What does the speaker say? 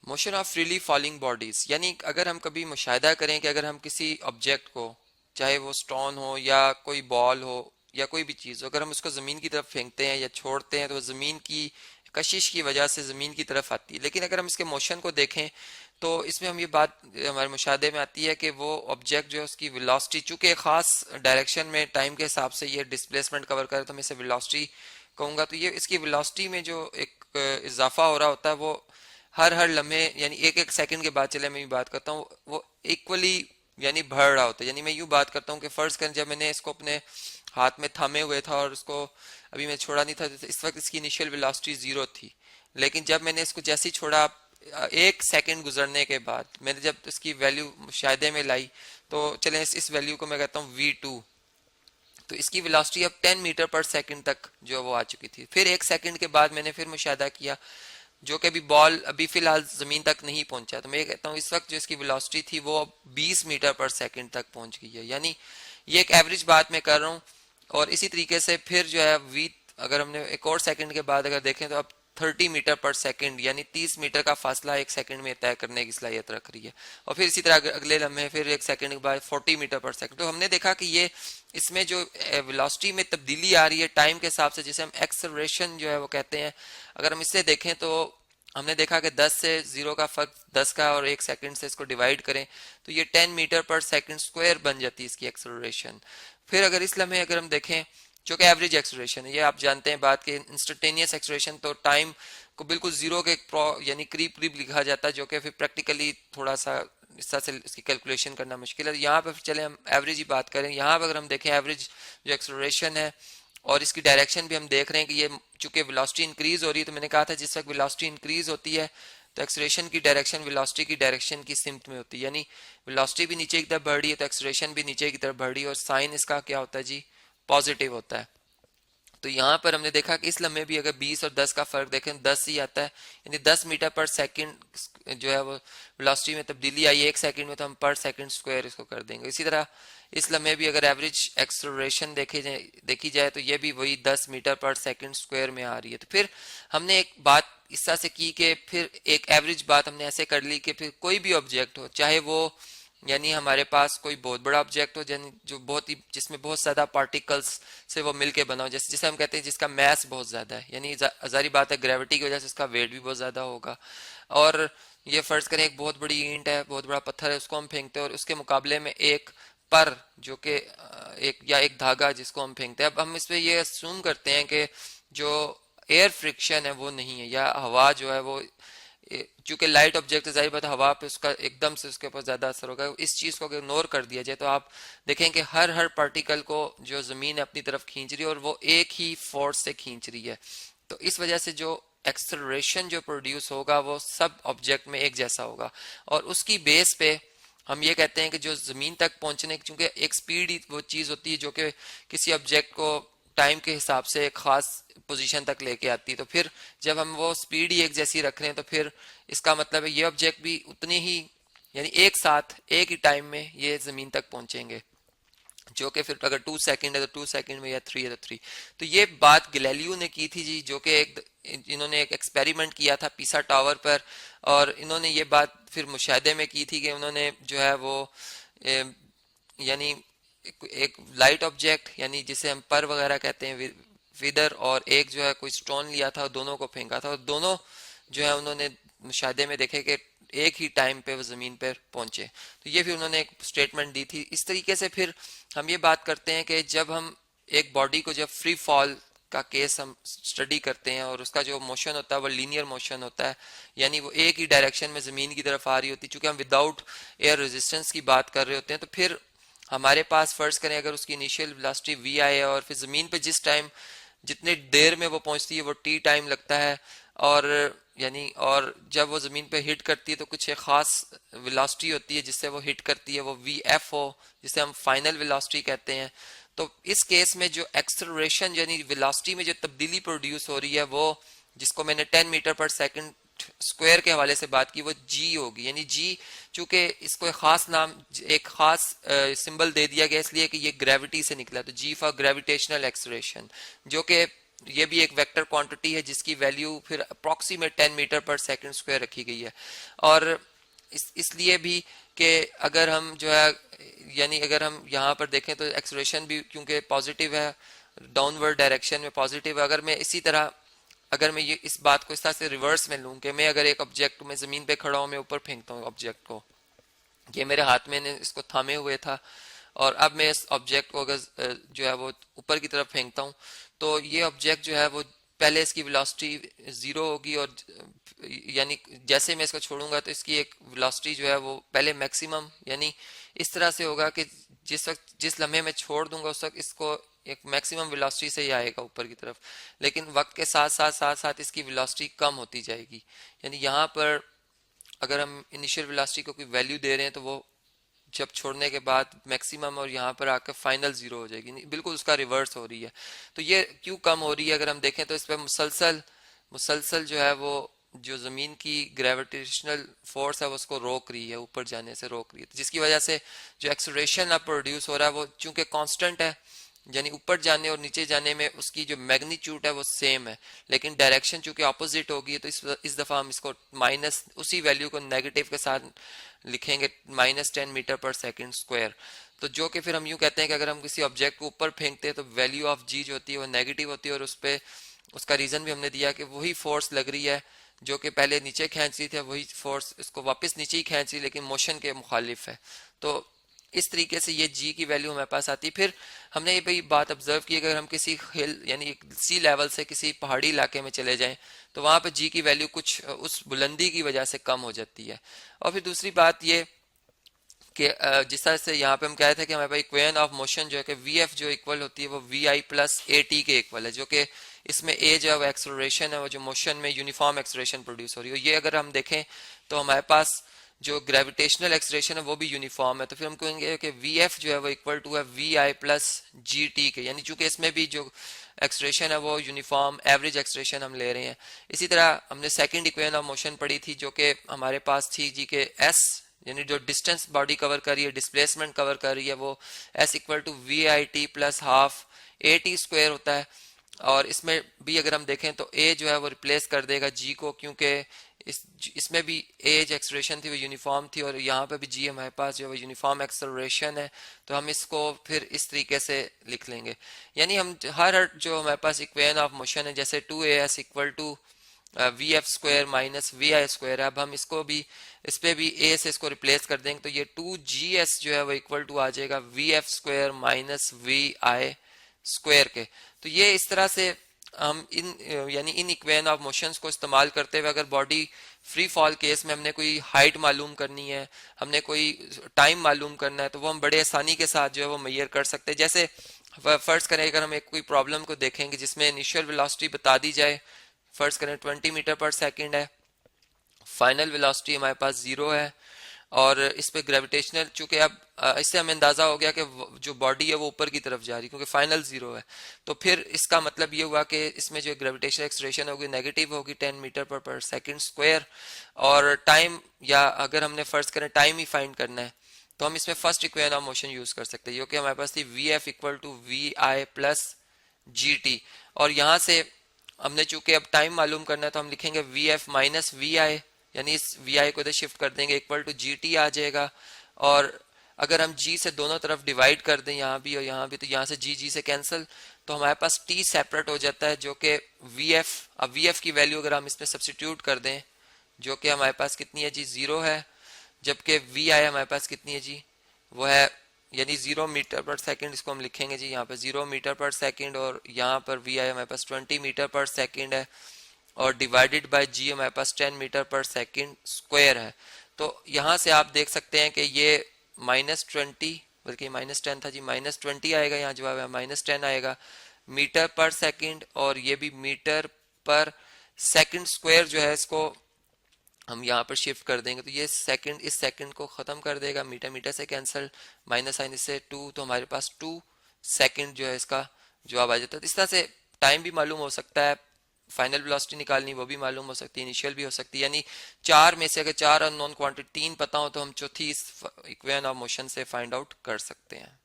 Motion of freely falling bodies, यानी अगर हम कभी मुशाहिदा करें कि अगर हम किसी ऑब्जेक्ट को, चाहे वो स्टोन हो या कोई बॉल हो या कोई भी चीज़ हो, अगर हम उसको ज़मीन की तरफ फेंकते हैं या छोड़ते हैं तो वो ज़मीन की कशिश की वजह से ज़मीन की तरफ आती है। लेकिन अगर हम इसके मोशन को देखें तो इसमें हम ये बात हमारे मुशाहदे में आती है कि वो ऑब्जेक्ट जो है उसकी वेलोसिटी, चूंकि एक ख़ास डायरेक्शन में टाइम के हिसाब से ये डिस्प्लेसमेंट कवर करे तो मैं इसे वेलोसिटी कहूँगा। तो ये इसकी वेलोसिटी में जो एक इजाफा हो रहा होता है वो हर हर लम्हे, यानी एक एक सेकंड के बाद, चले मैं भी बात करता हूँ, वो इक्वली यानी बढ़ रहा होता है। यानी मैं यूँ बात करता हूँ कि फर्ज करें जब मैंने इसको अपने हाथ में थामे हुए था और उसको अभी मैं छोड़ा नहीं था, तो इस वक्त इसकी इनिशियल वेलोसिटी 0 थी। लेकिन जब मैंने इसको जैसे ही छोड़ा, एक सेकंड गुजरने के बाद मैंने जब इसकी वैल्यू मुशाहिदे में लाई, तो चलें इस वैल्यू को मैं कहता हूँ V2। तो इसकी वेलोसिटी अब 10 मीटर पर सेकंड तक जो वो आ चुकी थी। फिर एक सेकंड के बाद मैंने फिर मुशाहिदा किया, जो कि अभी बॉल अभी फिलहाल जमीन तक नहीं पहुंचा, तो मैं ये कहता हूँ इस वक्त जो इसकी वेलोसिटी थी वो अब 20 मीटर पर सेकंड तक पहुंच गई है। यानी ये एक एवरेज बात मैं कर रहा हूँ। और इसी तरीके से फिर जो है वी, अगर हमने एक और सेकंड के बाद अगर देखें तो अब 30 मीटर पर सेकंड, यानी 30 मीटर का फासला एक सेकंड में तय करने की सलाहियत रख रही है। और फिर इसी तरह अगले लम्हे फिर एक सेकंड के बाद 40 मीटर पर सेकंड। तो हमने देखा कि ये इसमें जो वेलोसिटी में तब्दीली आ रही है टाइम के हिसाब से, जिसे हम एक्सेलरेशन जो है वो कहते हैं। अगर हम इससे देखें तो हमने देखा कि 10 से 0 का फर्क 10 का, और एक सेकंड से इसको डिवाइड करें तो ये 10 मीटर पर सेकंड स्क्वायर बन जाती है इसकी एक्सेलरेशन। फिर अगर इस लम्हे अगर हम देखें, जो कि एवरेज एक्सेलरेशन है, ये आप जानते हैं बात के इंस्टेंटेनियस एक्सेलरेशन तो टाइम को बिल्कुल जीरो के यानी करीब करीब लिखा जाता है, जो कि फिर प्रैक्टिकली थोड़ा सा इस तरह से इसकी कैलकुलेशन करना मुश्किल है। यहाँ पर चले हम एवरेज ही बात करें। यहाँ पर अगर हम देखें एवरेज जो एक्सेलरेशन है और इसकी डायरेक्शन भी हम देख रहे हैं कि ये चूंकि वेलोसिटी इंक्रीज हो रही है, तो मैंने कहा था जिस वक्त वेलोसिटी इंक्रीज होती है तो एक्सेलरेशन की डायरेक्शन वेलोसिटी की डायरेक्शन की सिमत में होती है। यानी वेलोसिटी भी नीचे की तरफ बढ़ रही है तो एक्सेलरेशन भी नीचे की तरफ बढ़ रही है, और साइन इसका क्या होता है जी, पॉजिटिव होता है। तो यहाँ पर हमने देखा कि इस लम्हे भी अगर 20 और 10 का फर्क देखें 10 ही आता है, यानी 10 मीटर पर सेकंड जो है वो वेलोसिटी में तब्दीली आई है एक सेकंड में, तो हम पर सेकंड स्क्वायर इसको कर देंगे। इसी तरह इस लम्हे भी अगर एवरेज एक्सेलरेशन देखी जाए तो ये भी वही 10 मीटर पर सेकंड स्क्वायर में आ रही है। तो फिर हमने एक बात इस तरह से की कि फिर एक एवरेज बात हमने ऐसे कर ली कि फिर कोई भी ऑब्जेक्ट हो, चाहे वो यानी हमारे पास कोई बहुत बड़ा ऑब्जेक्ट हो, यानी जो बहुत ही जिसमें बहुत ज्यादा पार्टिकल्स से वो मिलके बना हो, जैसे जिसे हम कहते हैं जिसका मैस बहुत ज्यादा है, यानी जारी बात है ग्रेविटी की वजह से उसका वेट भी बहुत ज्यादा होगा। और ये फर्ज करें एक बहुत बड़ी ईंट है, बहुत बड़ा पत्थर है, उसको हम फेंकते हैं और उसके मुकाबले में एक पर जो कि एक या एक धागा जिसको हम फेंकते हैं। अब हम इस पे ये अस्यूम करते हैं कि जो एयर फ्रिक्शन है वो नहीं है, या हवा जो है वो, चूंकि लाइट ऑब्जेक्ट है जाहिर बात हवा पे उसका एकदम से उसके ऊपर ज्यादा असर होगा। इस चीज को अगर इग्नोर कर दिया जाए तो आप देखें कि हर हर पार्टिकल को जो जमीन अपनी तरफ खींच रही है और वो एक ही फोर्स से खींच रही है। तो इस वजह से जो एक्सेलरेशन जो प्रोड्यूस होगा वो सब ऑब्जेक्ट में एक जैसा होगा, और उसकी बेस पे हम ये कहते हैं कि जो जमीन तक पहुंचने की, चूंकि एक स्पीड ही वो चीज होती है जो कि किसी ऑब्जेक्ट को टाइम के हिसाब से एक खास पोजीशन तक लेके आती है, तो फिर जब हम वो स्पीड ही एक जैसी रख रहे हैं तो फिर इसका मतलब है ये ऑब्जेक्ट भी उतनी ही, यानी एक साथ एक ही टाइम में ये जमीन तक पहुंचेंगे। जो कि फिर अगर 2 सेकंड है तो 2 सेकंड में, या 3 है तो 3। तो ये बात गैलीलियो ने की थी जी, जो कि एक इन्होंने एक एक्सपेरिमेंट किया था पीसा टावर पर, और इन्होंने ये बात फिर मुशाहिदे में की थी कि उन्होंने जो है वो यानी एक लाइट ऑब्जेक्ट, यानी जिसे हम पर वगैरह कहते हैं, विदर, और एक जो है कोई स्टोन लिया था, दोनों को फेंका था, और दोनों जो है उन्होंने मुशाहिदे में देखे कि एक ही टाइम पे वो जमीन पर पहुंचे। तो ये भी उन्होंने एक स्टेटमेंट दी थी। इस तरीके से फिर हम ये बात करते हैं कि जब हम एक बॉडी को जब फ्री फॉल का केस हम स्टडी करते हैं और उसका जो मोशन होता है वो लीनियर मोशन होता है, यानी वो एक ही डायरेक्शन में जमीन की तरफ आ रही होती है, चूंकि हम विदाउट एयर रेजिस्टेंस की बात कर रहे होते हैं, तो फिर हमारे पास फर्ज करें अगर उसकी इनिशियल वेलोसिटी v आए और फिर जमीन पे जिस टाइम जितने देर में वो पहुंचती है वो t टाइम लगता है, और यानी और जब वो जमीन पे हिट करती है तो कुछ एक खास वेलोसिटी होती है जिससे वो हिट करती है, वो vf हो, जिसे हम फाइनल वेलोसिटी कहते हैं। तो इस केस में जो एक्सेलरेशन यानी वेलोसिटी में जो तब्दीली प्रोड्यूस हो रही है वो, जिसको मैंने 10 मीटर पर सेकंड स्क्वायर के हवाले से बात की, वो जी होगी। यानी जी चूंकि इसको एक खास नाम, एक खास सिंबल दे दिया गया इसलिए कि ये ग्रेविटी से निकला, तो जी फॉर ग्रेविटेशनल एक्सेलरेशन, जो कि ये भी एक वेक्टर क्वांटिटी है जिसकी वैल्यू फिर अप्रॉक्सीमेट 10 मीटर पर सेकंड स्क्वायर रखी गई है। और इसलिए भी कि अगर हम जो है यानी अगर हम यहाँ पर देखें तो एक्सेलरेशन भी क्योंकि पॉजिटिव है, डाउनवर्ड डायरेक्शन में पॉजिटिव है। अगर मैं इसी तरह अगर मैं ये इस बात को इस तरह से रिवर्स में लूँ कि मैं अगर एक ऑब्जेक्ट में ज़मीन पे खड़ा हूँ, मैं ऊपर फेंकता हूँ ऑब्जेक्ट को, ये मेरे हाथ में इसको थामे हुए था, और अब मैं इस ऑब्जेक्ट को अगर जो है वो ऊपर की तरफ फेंकता हूँ तो ये ऑब्जेक्ट जो है वो पहले इसकी वेलोसिटी जीरो होगी, और यानी जैसे मैं इसको छोड़ूंगा तो इसकी एक वेलोसिटी जो है वो पहले मैक्सिमम यानी इस तरह से होगा कि जिस वक्त जिस लम्हे में छोड़ दूंगा उस वक्त इसको एक मैक्सिमम वेलोसिटी से ही आएगा ऊपर की तरफ, लेकिन वक्त के साथ साथ इसकी वेलोसिटी कम होती जाएगी। यानी यहाँ पर अगर हम इनिशियल वेलोसिटी को कोई वैल्यू दे रहे हैं तो वो जब छोड़ने के बाद मैक्सिमम और यहाँ पर आकर फाइनल जीरो हो जाएगी, बिल्कुल उसका रिवर्स हो रही है। तो ये क्यों कम हो रही है अगर हम देखें तो इस पर मुसलसल मुसलसल जो है वो जो ज़मीन की ग्रेविटेशनल फोर्स है वो उसको रोक रही है, ऊपर जाने से रोक रही है, जिसकी वजह से जो एक्सेलरेशन अब प्रोड्यूस हो रहा है वो चूंकि कांस्टेंट है, यानी ऊपर जाने और नीचे जाने में उसकी जो मैग्नीट्यूड है वो सेम है, लेकिन डायरेक्शन चूंकि ऑपोजिट होगी तो इस दफ़ा हम इसको माइनस उसी वैल्यू को नेगेटिव के साथ लिखेंगे, -10 मीटर पर सेकंड स्क्वायर। तो जो कि फिर हम यूँ कहते हैं कि अगर हम किसी ऑब्जेक्ट को ऊपर फेंकते हैं तो वैल्यू ऑफ जी जो होती है वो नेगेटिव होती है, और उस पर उसका रीज़न भी हमने दिया कि वही फोर्स लग रही है जो कि पहले नीचे खींच रही थी, वही फोर्स इसको वापस नीचे ही खींच रही, लेकिन मोशन के मुखालिफ है। तो इस तरीके से ये जी की वैल्यू हमारे पास आती है। फिर हमने ये भी बात ऑब्जर्व की, अगर हम किसी हिल यानी सी लेवल से किसी पहाड़ी इलाके में चले जाएं तो वहां पर जी की वैल्यू कुछ उस बुलंदी की वजह से कम हो जाती है। और फिर दूसरी बात ये कि जिस तरह से यहाँ पे हम कह रहे थे कि हमारे पास इक्वेशन ऑफ मोशन जो है कि वी एफ जो इक्वल होती है वो v i plus a t के इक्वल है, जो कि इसमें ए जो है वो एक्सेलरेशन है, वो जो मोशन में यूनिफॉर्म एक्सेलरेशन प्रोड्यूस हो रही है। ये अगर हम देखें तो हमारे पास जो ग्रेविटेशनल एक्सेलरेशन है वो भी यूनिफॉर्म है, तो फिर हम कहेंगे कि वी एफ जो है वो इक्वल टू है v i plus g t के, यानी चूंकि इसमें भी जो एक्सेलरेशन है वो यूनिफॉर्म एवरेज एक्सेलरेशन हम ले रहे हैं। इसी तरह हमने सेकंड इक्वेशन ऑफ मोशन पढ़ी थी जो कि हमारे पास थी जी के एस यानी जो डिस्टेंस बॉडी कवर कर रही है, डिस्प्लेसमेंट कवर कर रही है, वो s equal to v i t plus half a t square होता है। और इसमें भी अगर हम देखें तो ए जो है वो रिप्लेस कर देगा जी को, क्योंकि इसमें भी एज एक्सेलरेशन थी वो यूनिफॉर्म थी, और यहाँ पे भी जी हमारे पास जो है यूनिफॉर्म एक्सेलरेशन है, तो हम इसको फिर इस तरीके से लिख लेंगे। यानी हम हर जो हमारे पास इक्वेशन ऑफ मोशन है, जैसे 2as equal to v f square minus v i square है, अब हम इसको भी इस पे भी ए से इसको रिप्लेस कर देंगे तो ये 2gs जो है वो इक्वल टू आ जाएगा v f square minus v i square के। तो ये इस तरह से हम यानी इन इक्वेशन ऑफ मोशंस को इस्तेमाल करते हुए अगर बॉडी फ्री फॉल केस में हमने कोई हाइट मालूम करनी है, हमने कोई टाइम मालूम करना है, तो वो हम बड़े आसानी के साथ जो है वो मेजर कर सकते हैं। जैसे फर्ज करें अगर हम एक कोई प्रॉब्लम को देखेंगे जिसमें इनिशियल वेलोसिटी बता दी जाए, फर्ज करें 20 मीटर पर सेकंड है, फाइनल वेलोसिटी हमारे पास जीरो है, और इस पे ग्रेविटेशनल चूंकि अब इससे हमें अंदाजा हो गया कि जो बॉडी है वो ऊपर की तरफ जा रही है क्योंकि फाइनल जीरो है, तो फिर इसका मतलब ये हुआ कि इसमें जो ग्रेविटेशनल एक्सेलरेशन होगी नेगेटिव होगी 10 मीटर पर सेकंड स्क्वायर। और टाइम, या अगर हमने फर्ज करें टाइम ही फाइंड करना है तो हम इसमें first equation of motion use कर सकते हैं, जो कि हमारे पास थी v f equal to v i plus g t. और यहाँ से हमने चूंकि अब टाइम मालूम करना है तो हम लिखेंगे वी एफ माइनस वी आई, यानी इस वी आई को इधर शिफ्ट कर देंगे, इक्वल टू जी टी आ जाएगा। और अगर हम जी से दोनों तरफ डिवाइड कर दें यहाँ भी और यहाँ भी, तो यहाँ से जी से कैंसिल, तो हमारे पास टी सेपरेट हो जाता है, जो कि वी एफ, अब वी एफ की वैल्यू अगर हम इसमें सब्सिट्यूट कर दें जो कि हमारे पास कितनी है जी, जीरो है, जबकि वी आई हमारे पास कितनी है जी, वो है यानी 0 मीटर पर सेकंड, इसको हम लिखेंगे जी यहाँ पे 0 मीटर पर सेकंड, और यहाँ पर वी आई हमारे पास 20 मीटर पर सेकंड है, और डिवाइडेड बाय जी हमारे पास 10 मीटर पर सेकंड स्क्वायर है। तो यहाँ से आप देख सकते हैं कि ये -20, बल्कि -10 था जी, -20 आएगा, यहाँ जवाब है -10 आएगा मीटर पर सेकंड, और ये भी मीटर पर सेकंड स्क्वायर जो है इसको हम यहाँ पर शिफ्ट कर देंगे तो ये सेकंड इस सेकंड को खत्म कर देगा, मीटर मीटर से कैंसिल, माइनस साइन इससे 2, तो हमारे पास 2 सेकंड जो है इसका जवाब आ जाता है। तो इस तरह से टाइम भी मालूम हो सकता है, फाइनल वेलोसिटी निकालनी वो भी मालूम हो सकती है, इनिशियल भी हो सकती है, यानी चार में से अगर चार अननोन क्वांटिटी 3 पता हो तो हम चौथी इस इक्वेशन ऑफ मोशन से फाइंड आउट कर सकते हैं।